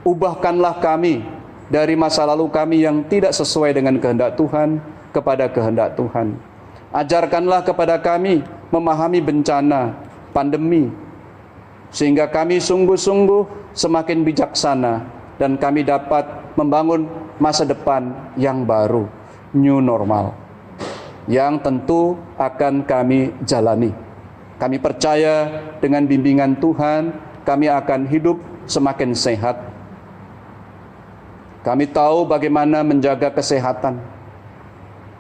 Ubahkanlah kami dari masa lalu kami yang tidak sesuai dengan kehendak Tuhan kepada kehendak Tuhan. Ajarkanlah kepada kami memahami bencana, pandemi, sehingga kami sungguh-sungguh semakin bijaksana dan kami dapat membangun masa depan yang baru, new normal, yang tentu akan kami jalani. Kami percaya dengan bimbingan Tuhan, kami akan hidup semakin sehat. Kami tahu bagaimana menjaga kesehatan.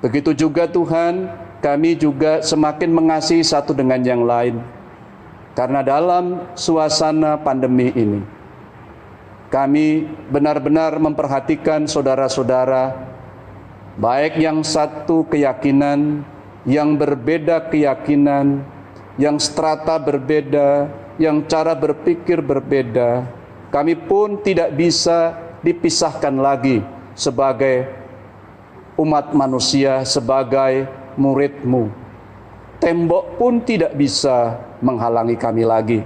Begitu juga Tuhan, kami juga semakin mengasihi satu dengan yang lain. Karena dalam suasana pandemi ini, kami benar-benar memperhatikan saudara-saudara, baik yang satu keyakinan, yang berbeda keyakinan, yang strata berbeda, yang cara berpikir berbeda. Kami pun tidak bisa dipisahkan lagi sebagai umat manusia, sebagai murid-Mu. Tembok pun tidak bisa menghalangi kami lagi.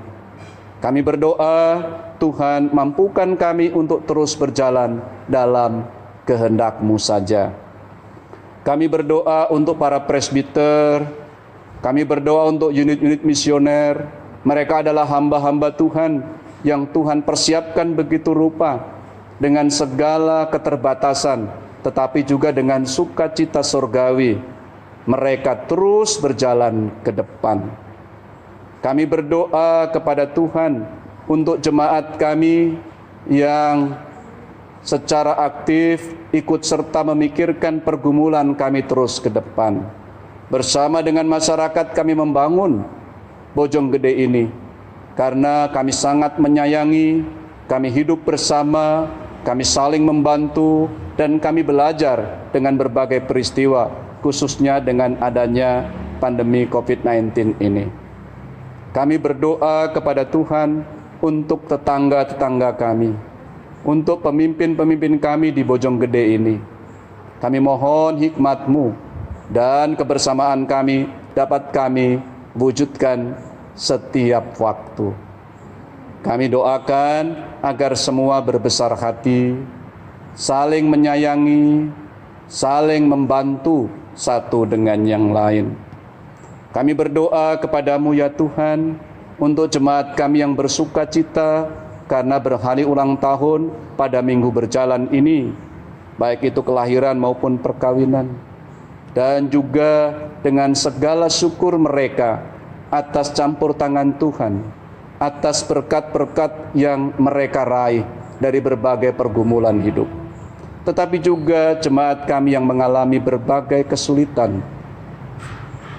Kami berdoa, Tuhan mampukan kami untuk terus berjalan dalam kehendak-Mu saja. Kami berdoa untuk para presbiter, kami berdoa untuk unit-unit misioner. Mereka adalah hamba-hamba Tuhan yang Tuhan persiapkan begitu rupa dengan segala keterbatasan, tetapi juga dengan sukacita surgawi. Mereka terus berjalan ke depan. Kami berdoa kepada Tuhan untuk jemaat kami yang secara aktif ikut serta memikirkan pergumulan kami terus ke depan. Bersama dengan masyarakat kami membangun Bojonggede ini. karena kami sangat menyayangi, kami hidup bersama, kami saling membantu, dan kami belajar dengan berbagai peristiwa, khususnya dengan adanya pandemi COVID-19 ini. Kami berdoa kepada Tuhan untuk tetangga-tetangga kami, untuk pemimpin-pemimpin kami di Bojonggede ini. Kami mohon hikmat-Mu dan kebersamaan kami dapat kami wujudkan setiap waktu. Kami doakan agar semua berbesar hati, saling menyayangi, saling membantu satu dengan yang lain. Kami berdoa kepada-Mu ya Tuhan, untuk jemaat kami yang bersuka cita karena berhari ulang tahun pada minggu berjalan ini, baik itu kelahiran maupun perkawinan, dan juga dengan segala syukur mereka atas campur tangan Tuhan, atas berkat-berkat yang mereka raih dari berbagai pergumulan hidup. Tetapi juga jemaat kami yang mengalami berbagai kesulitan,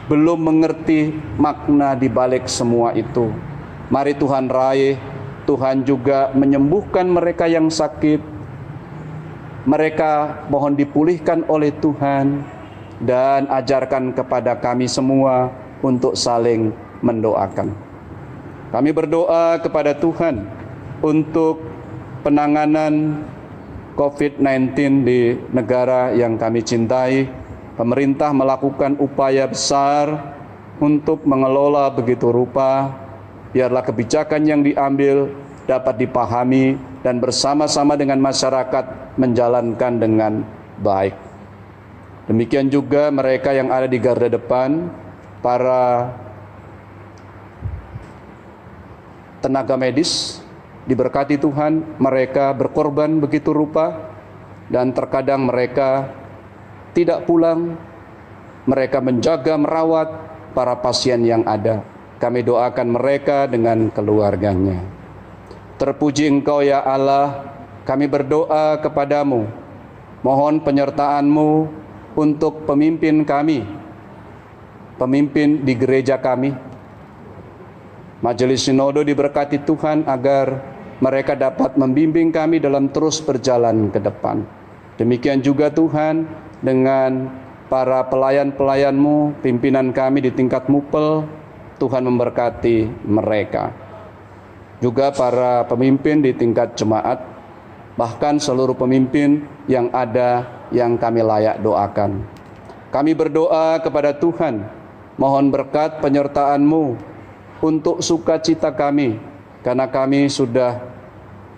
belum mengerti makna di balik semua itu. Mari Tuhan raih, Tuhan juga menyembuhkan mereka yang sakit. Mereka mohon dipulihkan oleh Tuhan, dan ajarkan kepada kami semua untuk saling mendoakan. Kami berdoa kepada Tuhan untuk penanganan COVID-19 di negara yang kami cintai. Pemerintah melakukan upaya besar untuk mengelola begitu rupa, biarlah kebijakan yang diambil dapat dipahami dan bersama-sama dengan masyarakat menjalankan dengan baik. Demikian juga mereka yang ada di garda depan, para tenaga medis, diberkati Tuhan, mereka berkorban begitu rupa, dan terkadang mereka tidak pulang, mereka menjaga merawat para pasien yang ada. Kami doakan mereka dengan keluarganya. Terpuji Engkau ya Allah, kami berdoa kepadamu, mohon penyertaan-Mu untuk pemimpin kami, pemimpin di gereja kami. Majelis Sinode diberkati Tuhan agar mereka dapat membimbing kami dalam terus berjalan ke depan. Demikian juga Tuhan dengan para pelayan-pelayan-Mu, pimpinan kami di tingkat MUPEL, Tuhan memberkati mereka. Juga para pemimpin di tingkat jemaat, bahkan seluruh pemimpin yang ada yang kami layak doakan. Kami berdoa kepada Tuhan, mohon berkat penyertaan-Mu untuk sukacita kami, karena kami sudah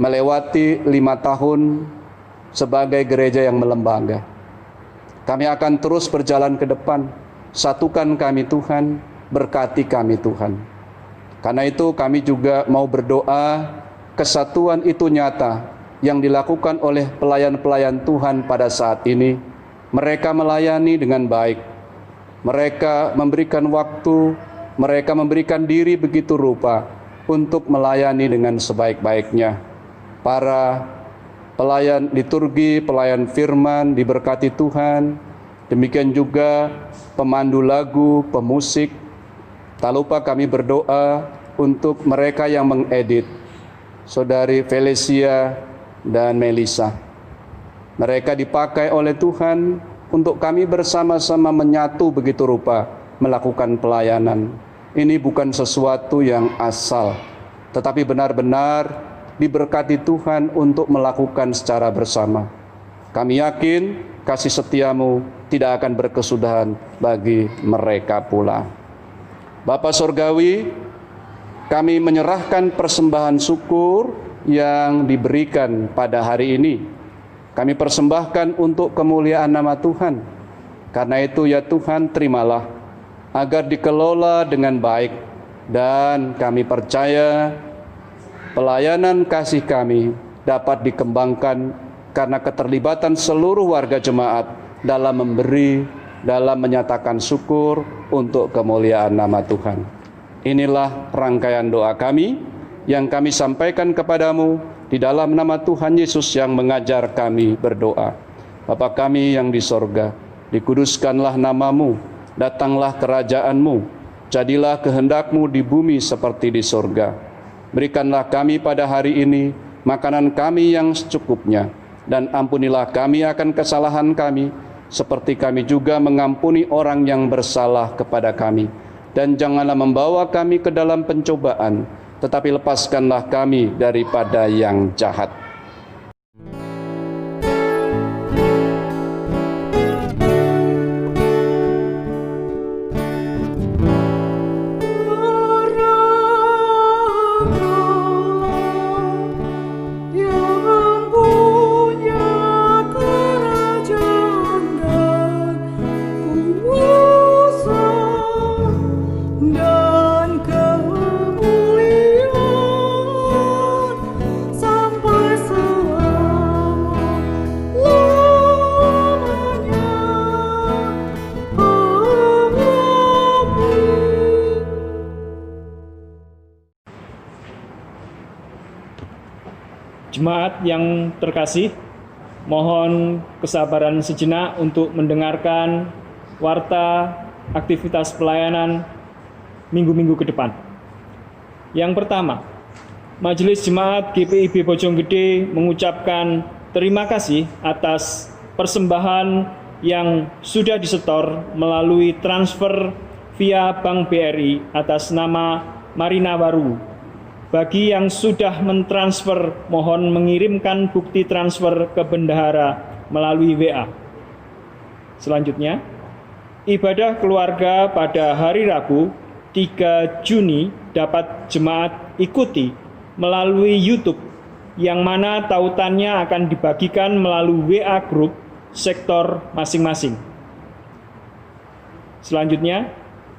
melewati 5 tahun sebagai gereja yang melembaga. Kami akan terus berjalan ke depan. Satukan kami Tuhan, berkati kami Tuhan. Karena itu kami juga mau berdoa, kesatuan itu nyata yang dilakukan oleh pelayan-pelayan Tuhan pada saat ini. Mereka melayani dengan baik. Mereka memberikan waktu, mereka memberikan diri begitu rupa untuk melayani dengan sebaik-baiknya. Para pelayan liturgi, pelayan firman diberkati Tuhan. Demikian juga pemandu lagu, pemusik. Tak lupa kami berdoa untuk mereka yang mengedit, Saudari Felicia dan Melisa. Mereka dipakai oleh Tuhan untuk kami bersama-sama menyatu begitu rupa melakukan pelayanan. Ini bukan sesuatu yang asal, tetapi benar-benar diberkati Tuhan untuk melakukan secara bersama. Kami yakin kasih setia-Mu tidak akan berkesudahan bagi mereka pula. Bapa Surgawi, kami menyerahkan persembahan syukur yang diberikan pada hari ini. Kami persembahkan untuk kemuliaan nama Tuhan. Karena itu ya Tuhan, terimalah agar dikelola dengan baik, dan kami percaya pelayanan kasih kami dapat dikembangkan karena keterlibatan seluruh warga jemaat dalam memberi, dalam menyatakan syukur untuk kemuliaan nama Tuhan. Inilah rangkaian doa kami yang kami sampaikan kepadamu di dalam nama Tuhan Yesus yang mengajar kami berdoa. Bapa kami yang di sorga, dikuduskanlah namamu, datanglah kerajaan-Mu, jadilah kehendak-Mu di bumi seperti di sorga. Berikanlah kami pada hari ini makanan kami yang secukupnya, dan ampunilah kami akan kesalahan kami, seperti kami juga mengampuni orang yang bersalah kepada kami. Dan janganlah membawa kami ke dalam pencobaan, tetapi lepaskanlah kami daripada yang jahat. Jemaat yang terkasih, mohon kesabaran sejenak untuk mendengarkan warta aktivitas pelayanan minggu-minggu ke depan. Yang pertama, Majelis Jemaat GPIB Bojonggede mengucapkan terima kasih atas persembahan yang sudah disetor melalui transfer via Bank BRI atas nama Marina Waru. Bagi yang sudah mentransfer, mohon mengirimkan bukti transfer ke bendahara melalui WA. Selanjutnya, ibadah keluarga pada hari Rabu 3 Juni dapat jemaat ikuti melalui YouTube, yang mana tautannya akan dibagikan melalui WA Group sektor masing-masing. Selanjutnya,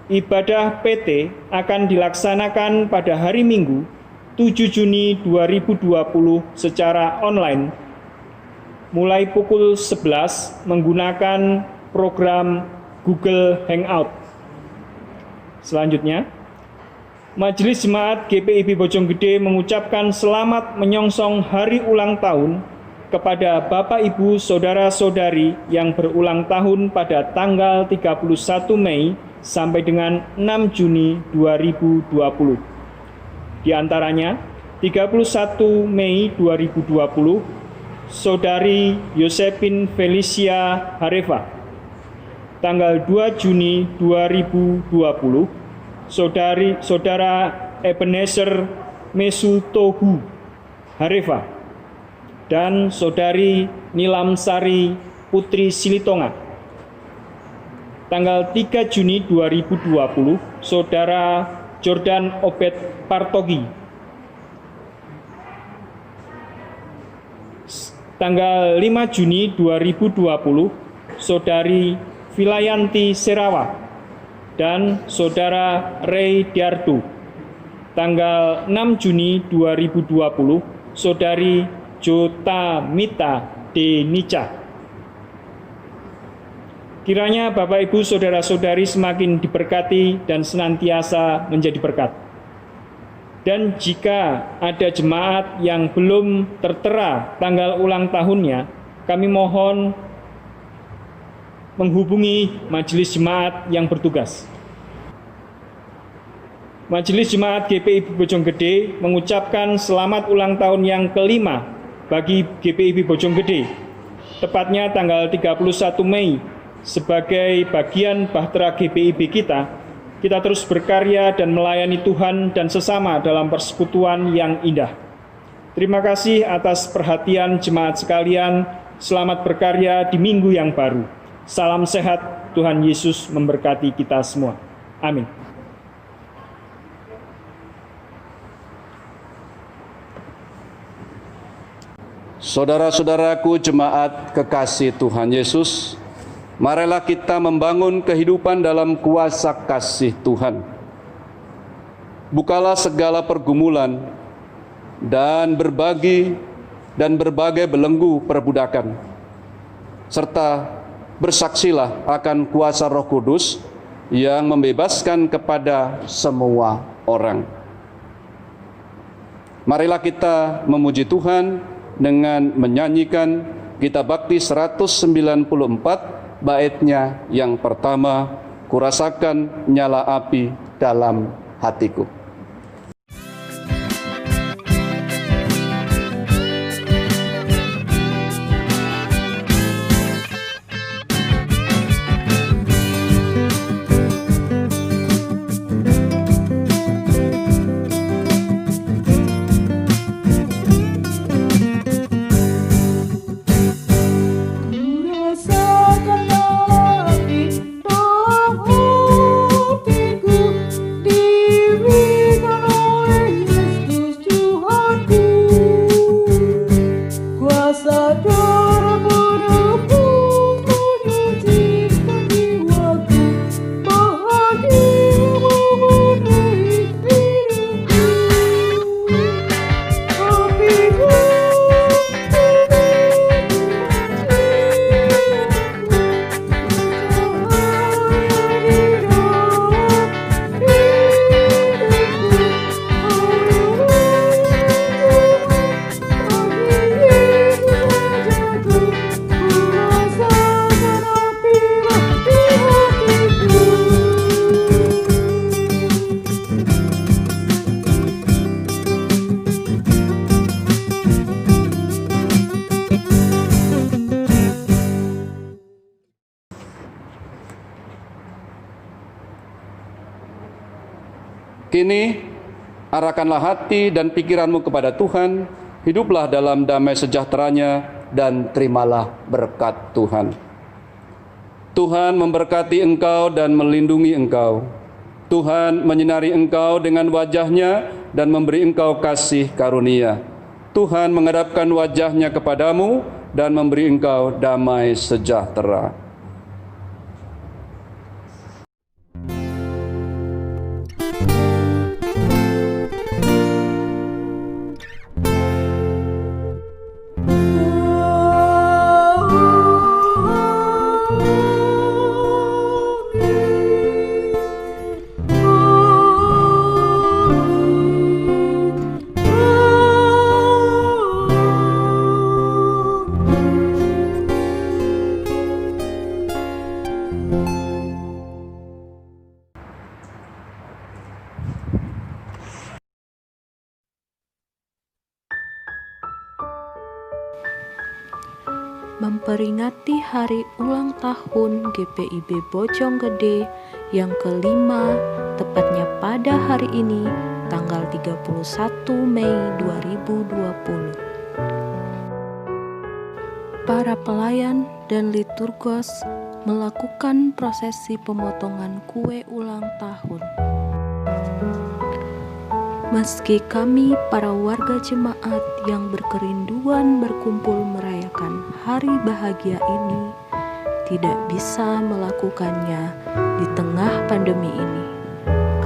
ibadah PT akan dilaksanakan pada hari Minggu 7 Juni 2020 secara online mulai pukul 11 menggunakan program Google Hangout. Selanjutnya, Majelis Jemaat GPIB Bojonggede mengucapkan selamat menyongsong hari ulang tahun kepada Bapak Ibu Saudara-saudari yang berulang tahun pada tanggal 31 Mei sampai dengan 6 Juni 2020. Di antaranya, 31 Mei 2020, Saudari Yosepin Felicia Harefa. Tanggal 2 Juni 2020, Saudara Ebenezer Mesutohu Harefa. Dan Saudari Nilam Sari Putri Silitonga. Tanggal 3 Juni 2020, Saudara Jordan Obed Partogi. Tanggal 5 Juni 2020, Saudari Vilayanti Serawa dan Saudara Ray Diarto. Tanggal 6 Juni 2020, Saudari Jota Mita Denica. Kiranya Bapak Ibu Saudara-saudari semakin diberkati dan senantiasa menjadi berkat. Dan jika ada jemaat yang belum tertera tanggal ulang tahunnya, kami mohon menghubungi Majelis Jemaat yang bertugas. Majelis Jemaat GPIB Bojonggede mengucapkan selamat ulang tahun yang kelima bagi GPIB Bojonggede, tepatnya tanggal 31 Mei. Sebagai bagian bahtera GPIB kita terus berkarya dan melayani Tuhan dan sesama dalam persekutuan yang indah. Terima kasih atas perhatian jemaat sekalian. Selamat berkarya di minggu yang baru. Salam sehat, Tuhan Yesus memberkati kita semua. Amin. Saudara-saudaraku jemaat kekasih Tuhan Yesus, marilah kita membangun kehidupan dalam kuasa kasih Tuhan. Bukalah segala pergumulan dan berbagai belenggu perbudakan, serta bersaksilah akan kuasa Roh Kudus yang membebaskan kepada semua orang. Marilah kita memuji Tuhan dengan menyanyikan Kitab Bakti 194, baitnya yang pertama, Kurasakan nyala api dalam hatiku. Kini, arahkanlah hati dan pikiranmu kepada Tuhan, hiduplah dalam damai sejahteranya, dan terimalah berkat Tuhan. Tuhan memberkati engkau dan melindungi engkau. Tuhan menyinari engkau dengan wajah-Nya dan memberi engkau kasih karunia. Tuhan menghadapkan wajah-Nya kepadamu dan memberi engkau damai sejahtera. Memperingati hari ulang tahun GPIB Bojonggede yang kelima, tepatnya pada hari ini, tanggal 31 Mei 2020. Para pelayan dan liturgos melakukan prosesi pemotongan kue ulang tahun. Meski kami para warga jemaat yang berkerinduan berkumpul merayakan hari bahagia ini tidak bisa melakukannya di tengah pandemi ini,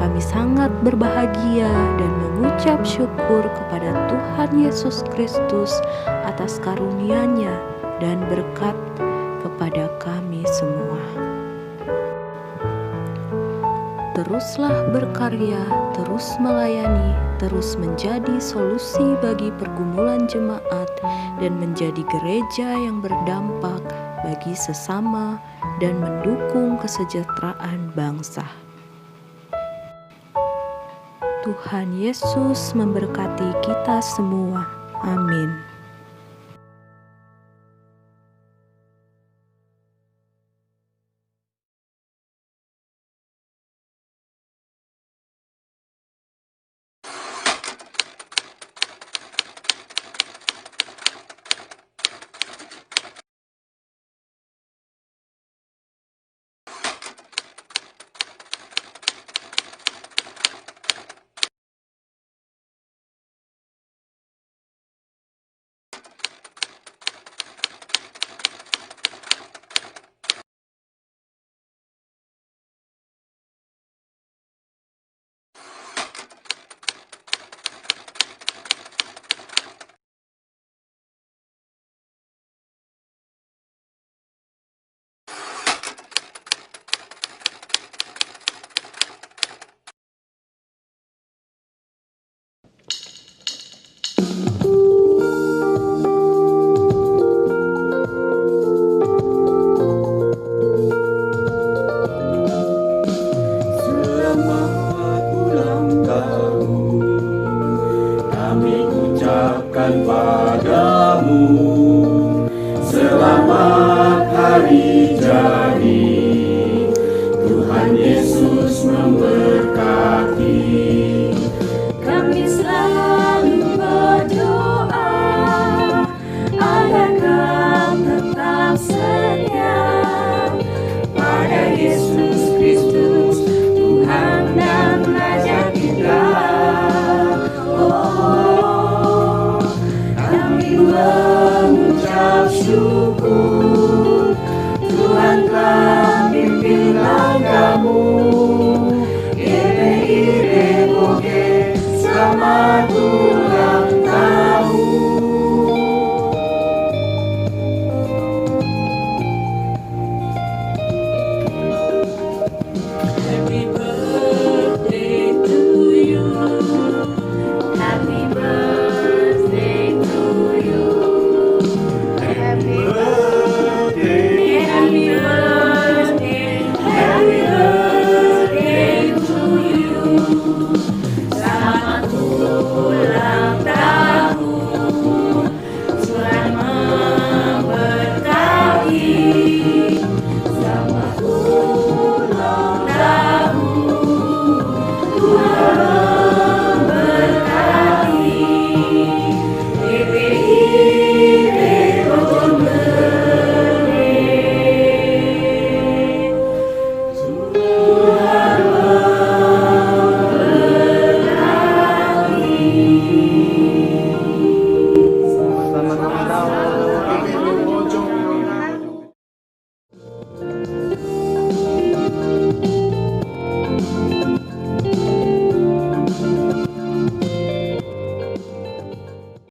kami sangat berbahagia dan mengucap syukur kepada Tuhan Yesus Kristus atas karunia-Nya dan berkat kepada kami semua. Teruslah berkarya, terus melayani, terus menjadi solusi bagi pergumulan jemaat dan menjadi gereja yang berdampak bagi sesama dan mendukung kesejahteraan bangsa. Tuhan Yesus memberkati kita semua. Amin. Syukur